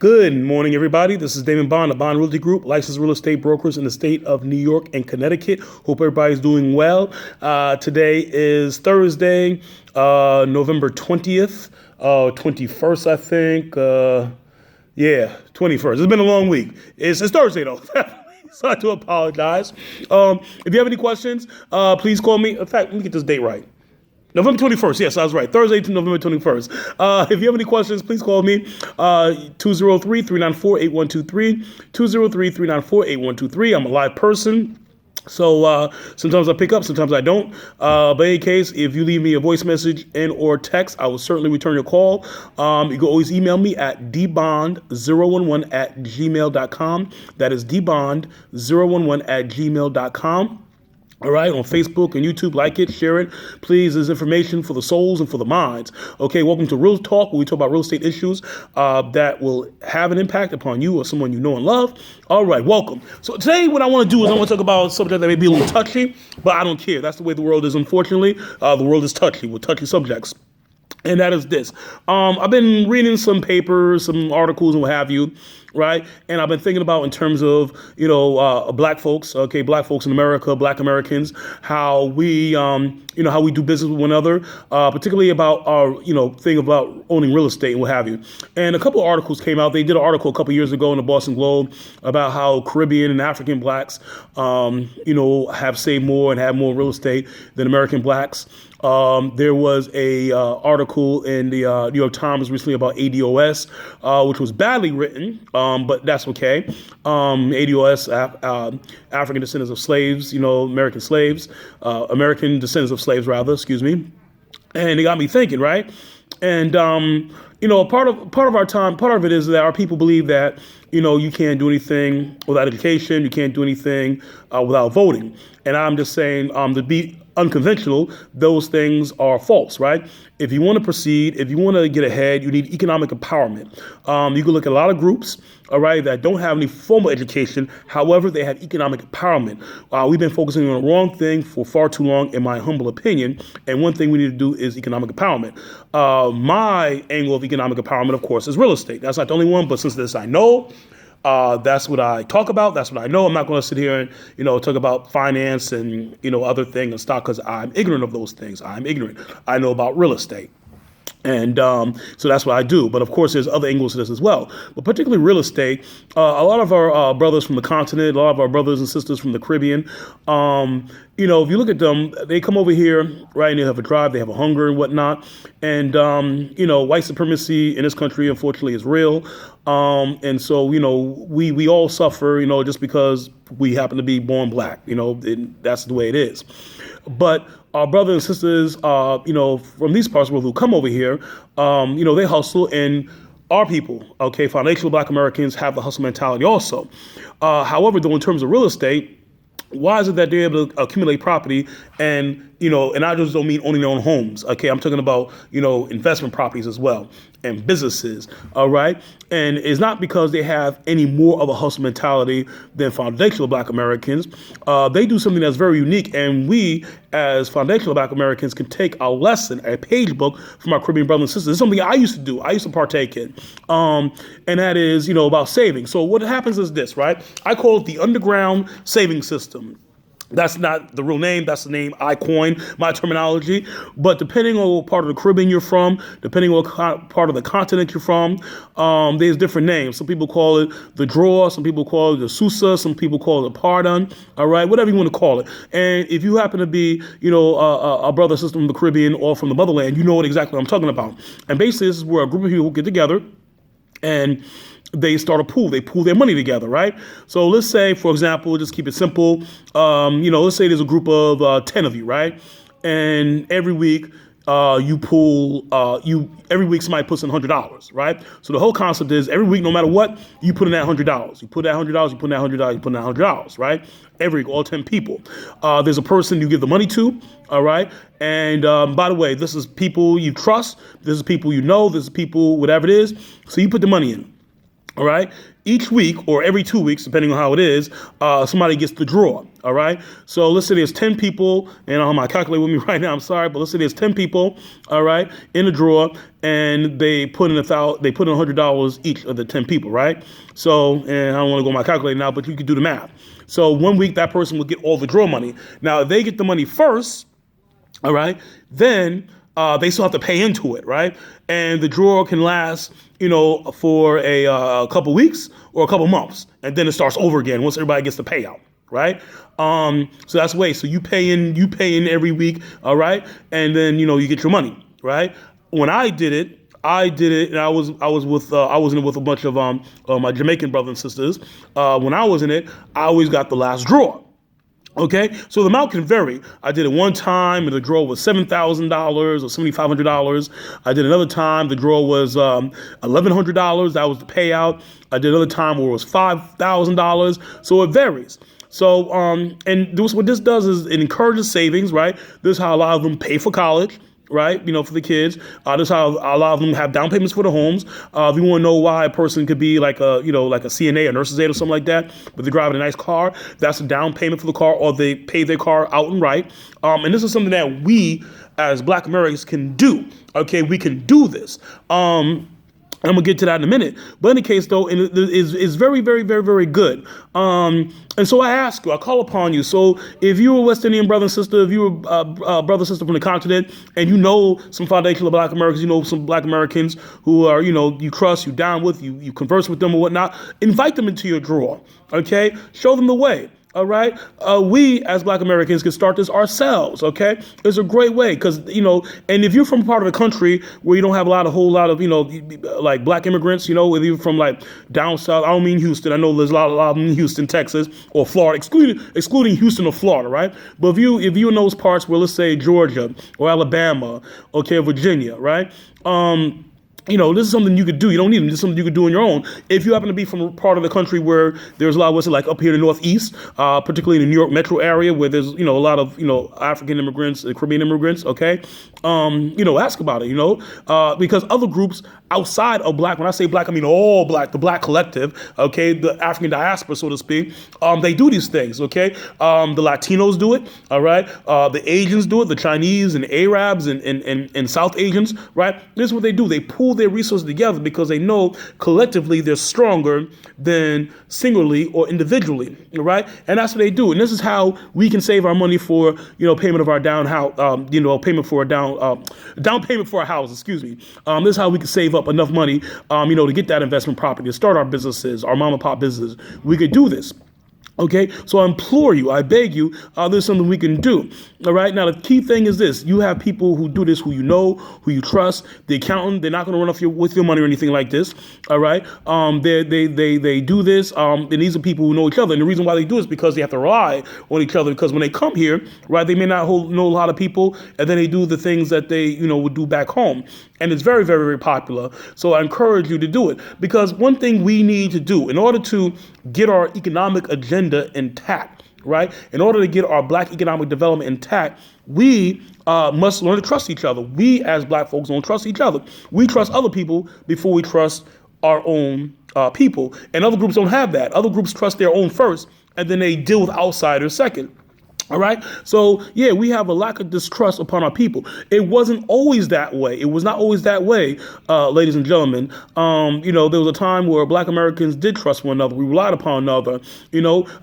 Good morning, everybody. This is Damon Bond of Bond Realty Group, licensed real estate brokers in the state of New York and Connecticut. Hope everybody's doing well. Today is Thursday, November 20th, 21st, I think. 21st. It's been a long week. It's Thursday, though. So I do apologize. If you have any questions, please call me. In fact, let me get this date right. November 21st. Yes, I was right. Thursday to November 21st. If you have any questions, please call me. 203-394-8123. 203-394-8123. I'm a live person. So sometimes I pick up, sometimes I don't. But in any case, if you leave me a voice message and or text, I will certainly return your call. You can always email me at dbond011@gmail.com. That is dbond011@gmail.com. All right, on Facebook and YouTube, like it, share it. Please, there's information for the souls and for the minds. Okay, welcome to Real Talk, where we talk about real estate issues that will have an impact upon you or someone you know and love. All right, welcome. So today what I want to do is I want to talk about a subject that may be a little touchy, but I don't care. That's the way the world is, unfortunately. The world is touchy with touchy subjects. And that is this. I've been reading some papers, some articles and what have you, right? And I've been thinking about in terms of, black folks, black folks in America, black Americans, how we, how we do business with one another, particularly about our, thing about owning real estate and what have you. And a couple of articles came out. They did an article a couple of years ago in the Boston Globe about how Caribbean and African blacks, have saved more and have more real estate than American blacks. There was a article in the New York Times recently about ADOS, which was badly written, but that's okay. ADOS, African descendants of slaves, American slaves, American descendants of slaves, rather, excuse me. And it got me thinking, right? And, part of our time, part of it is that our people believe that, you can't do anything without education. You can't do anything without voting. And I'm just saying, to be unconventional, those things are false, right? If you want to proceed, if you want to get ahead, you need economic empowerment. You can look at a lot of groups, all right, that don't have any formal education. However, they have economic empowerment. We've been focusing on the wrong thing for far too long, in my humble opinion. And one thing we need to do is economic empowerment. My angle of economic empowerment, of course, is real estate. That's not the only one, but since this I know, that's what I talk about. That's what I know. I'm not going to sit here and, talk about finance and, other things and stock because I'm ignorant of those things. I'm ignorant. I know about real estate. And so that's what I do. But of course, there's other angles to this as well. But particularly real estate, a lot of our brothers from the continent, a lot of our brothers and sisters from the Caribbean, if you look at them, they come over here, right, and they have a drive, they have a hunger and whatnot. And, white supremacy in this country, unfortunately, is real. And so, we all suffer, just because we happen to be born black, that's the way it is. But our brothers and sisters, from these parts of the world who come over here, they hustle, and our people, foundational black Americans have the hustle mentality also. However, though, in terms of real estate, why is it that they're able to accumulate property and, and I just don't mean owning their own homes. I'm talking about, investment properties as well and businesses. All right. And it's not because they have any more of a hustle mentality than foundational black Americans. They do something that's very unique. And we, as foundational black Americans, can take a lesson, a page book from our Caribbean brothers and sisters. It's something I used to do. I used to partake in. And that is, about saving. So what happens is this, right? I call it the underground saving system. That's not the real name. That's the name I coined, my terminology. But depending on what part of the Caribbean you're from, depending on what part of the continent you're from, there's different names. Some people call it the draw. Some people call it the Sousa. Some people call it the pardon. All right, whatever you want to call it. And if you happen to be, a brother or sister from the Caribbean or from the motherland, you know what exactly I'm talking about. And basically, this is where a group of people get together and they start a pool. They pool their money together, right? So let's say, for example, just keep it simple. Let's say there's a group of 10 of you, right? And every week you pool, every week somebody puts in $100, right? So the whole concept is every week, no matter what, you put in that $100. You put that $100, you put in that $100, you put in that $100, right? Every week, all 10 people. There's a person you give the money to, all right? And by the way, this is people you trust. This is people you know. This is people, whatever it is. So you put the money in. All right. Each week or every 2 weeks, depending on how it is, somebody gets the draw. All right. So let's say there's 10 people, and I don't have my calculator with me right now. I'm sorry, but let's say there's 10 people. All right, in the draw, and they put in $100 each of the 10 people. Right. So, and I don't want to go my calculator now, but you can do the math. So 1 week that person will get all the draw money. Now, if they get the money first, all right, then they still have to pay into it, right? And the draw can last, for a couple weeks or a couple months, and then it starts over again once everybody gets the payout, right? So that's the way. So you pay in every week, all right, and then you get your money, right? When I did it, and I was in it with a bunch of my Jamaican brothers and sisters. When I was in it, I always got the last draw. Okay, so the amount can vary. I did it one time, and the draw was $7,000 or $7,500. I did another time, the draw was $1,100. That was the payout. I did another time where it was $5,000. So it varies. So, what this does is it encourages savings, right? This is how a lot of them pay for college. Right, for the kids. This is how a lot of them have down payments for the homes. If you want to know why a person could be like a CNA, a nurse's aide, or something like that, but they're driving a nice car, that's a down payment for the car, or they pay their car outright. And this is something that we, as Black Americans, can do. Okay, we can do this. I'm gonna get to that in a minute. But in any case, though, it's very, very, very, very good. And so I ask you, I call upon you. So if you're a West Indian brother and sister, if you're a brother and sister from the continent, and you know some foundational Black Americans, some Black Americans who are, you trust, you down with, you converse with them or whatnot, invite them into your draw. Okay, show them the way. All right. We as Black Americans can start this ourselves. OK, it's a great way because, and if you're from a part of the country where you don't have a whole lot of, like Black immigrants, whether you're from like down south, I don't mean Houston. I know there's a lot of them in Houston, Texas or Florida, excluding Houston or Florida. Right. But if you're in those parts where, let's say, Georgia or Alabama, OK, Virginia. Right. This is something you could do. You don't need them. This is something you could do on your own. If you happen to be from a part of the country where there's a lot of what's like up here in the Northeast, particularly in the New York metro area where there's, a lot of, African immigrants, Caribbean immigrants. Okay. Ask about it, because other groups outside of Black, when I say Black, I mean all Black, the Black collective. Okay. The African diaspora, so to speak. They do these things. Okay. The Latinos do it. All right. The Asians do it. The Chinese and Arabs and South Asians. Right. This is what they do. They pool their resources together because they know collectively they're stronger than singly or individually, right? And that's what they do. And this is how we can save our money for, payment of our down payment for a house, excuse me. This is how we can save up enough money, to get that investment property, to start our businesses, our mom and pop business. We could do this. Okay, so I implore you, I beg you, there's something we can do. All right, now the key thing is this: you have people who do this, who you know, who you trust. The accountant, they're not going to run off with your money or anything like this. All right, they do this, and these are people who know each other. And the reason why they do it is because they have to rely on each other. Because when they come here, right, they may not know a lot of people, and then they do the things that they would do back home. And it's very, very, very popular. So I encourage you to do it, because one thing we need to do in order to get our economic agenda intact, right? In order to get our Black economic development intact, we must learn to trust each other. We as Black folks don't trust each other. We trust other people before we trust our own people. And other groups don't have that. Other groups trust their own first, and then they deal with outsiders second. All right. So, yeah, we have a lack of distrust upon our people. It wasn't always that way. It was not always that way, ladies and gentlemen. There was a time where Black Americans did trust one another. We relied upon one another.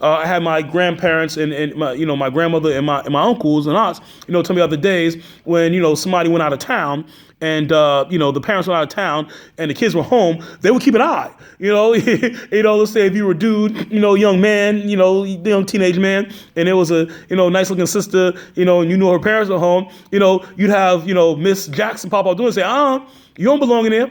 I had my grandparents and my grandmother and my uncles and aunts, tell me other days when, somebody went out of town. And, the parents were out of town and the kids were home, they would keep an eye, let's say if you were a dude, young man, young teenage man, and there was a, nice looking sister, and her parents were home, you'd have, Miss Jackson pop out doing and say, you don't belong in there.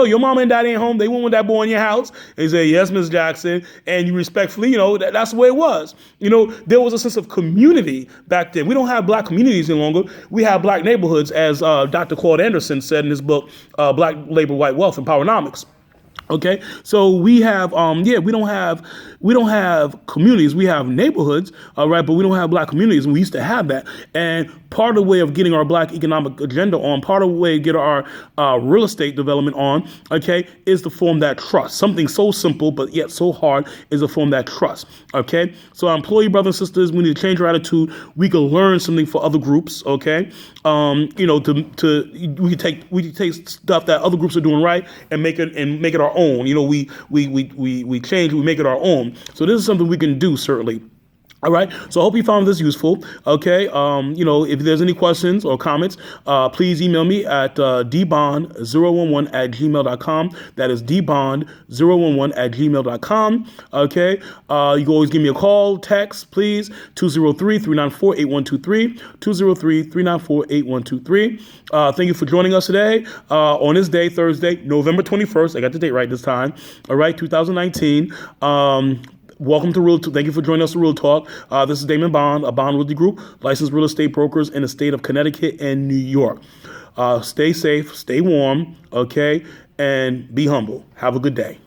Your mama and daddy ain't home. They went with that boy in your house. And you say, yes, Miss Jackson. And you respectfully, that's the way it was. There was a sense of community back then. We don't have Black communities any longer. We have Black neighborhoods, as Dr. Claude Anderson said in his book, Black Labor, White Wealth and Powernomics. Okay, so we have, we don't have communities. We have neighborhoods, all right, but we don't have Black communities. And we used to have that. And part of the way of getting our Black economic agenda on, part of the way to get our real estate development on, okay, is to form that trust. Something so simple but yet so hard is to form that trust, okay? So our employee brothers and sisters, we need to change our attitude. We can learn something for other groups, okay? You know, we can take stuff that other groups are doing right and make it our own. You know, we change, we make it our own. So this is something we can do, certainly. All right. So I hope you found this useful. Okay. You know, if there's any questions or comments, please email me at dbond011@gmail.com. That is dbond011@gmail.com. Okay. You can always give me a call, text, please, 203-394-8123, 203-394-8123. Thank you for joining us today on this day, Thursday, November 21st. I got the date right this time. All right. 2019. Welcome to Real Talk. Thank you for joining us to Real Talk. This is Damon Bond, a Bond Realty Group, licensed real estate brokers in the state of Connecticut and New York. Stay safe, stay warm, okay, and be humble. Have a good day.